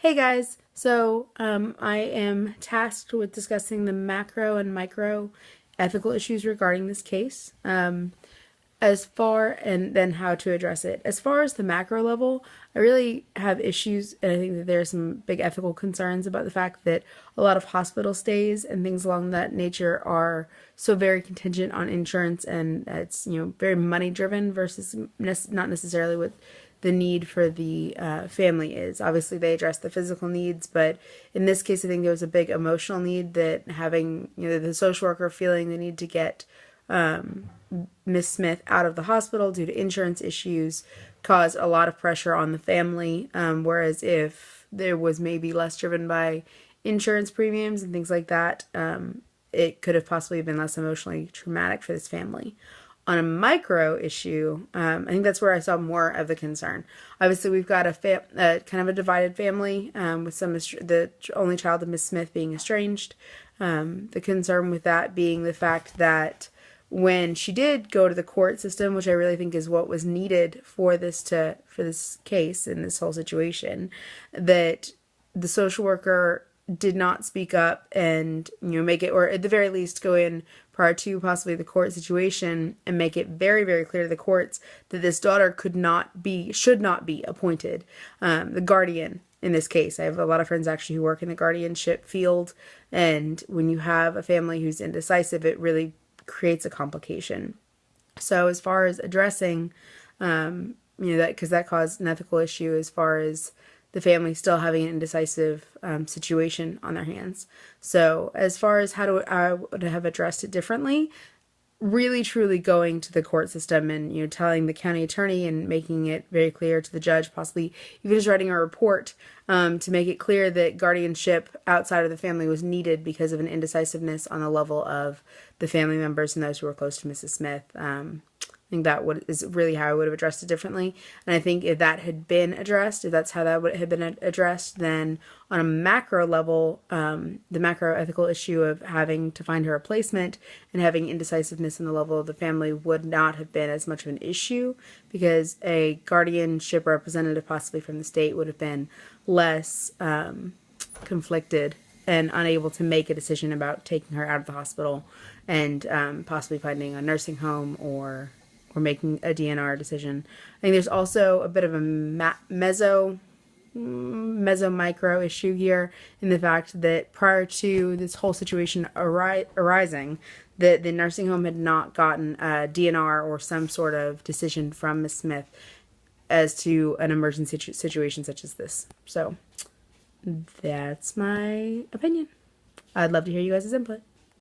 Hey guys, I am tasked with discussing the macro and micro ethical issues regarding this case, and then how to address it. As far as the macro level, I really have issues, and I think that there are some big ethical concerns about the fact that a lot of hospital stays and things along that nature are so very contingent on insurance, and it's very money driven versus not necessarily with the need for the family is. Obviously, they address the physical needs, but in this case, I think there was a big emotional need that having the social worker feeling the need to get Miss Smith out of the hospital due to insurance issues caused a lot of pressure on the family. Whereas if there was maybe less driven by insurance premiums and things like that, it could have possibly been less emotionally traumatic for this family. On a micro issue, I think that's where I saw more of the concern. Obviously, we've got a kind of a divided family, with the only child of Miss Smith being estranged. The concern with that being the fact that when she did go to the court system, which I really think is what was needed for this case and this whole situation, that the social worker did not speak up and make it, or at the very least go in prior to possibly the court situation and make it very, very clear to the courts that this daughter should not be appointed the guardian in this case. I have a lot of friends actually who work in the guardianship field, and when you have a family who's indecisive, it really creates a complication. So as far as addressing, that, because that caused an ethical issue as far as the family still having an indecisive situation on their hands. So as far as how I would have addressed it differently, really truly going to the court system and telling the county attorney and making it very clear to the judge, possibly even just writing a report to make it clear that guardianship outside of the family was needed because of an indecisiveness on the level of the family members and those who were close to Mrs. Smith. I think that is really how I would have addressed it differently. And I think if that had been addressed, if that's how that would have been addressed, then on a macro level, the macro ethical issue of having to find her a replacement and having indecisiveness in the level of the family would not have been as much of an issue, because a guardianship representative possibly from the state would have been less conflicted and unable to make a decision about taking her out of the hospital and possibly finding a nursing home or making a DNR decision. I think there's also a bit of a meso micro issue here in the fact that prior to this whole situation arising, that the nursing home had not gotten a DNR or some sort of decision from Miss Smith as to an emergency situation such as this. So that's my opinion. I'd love to hear you guys' input.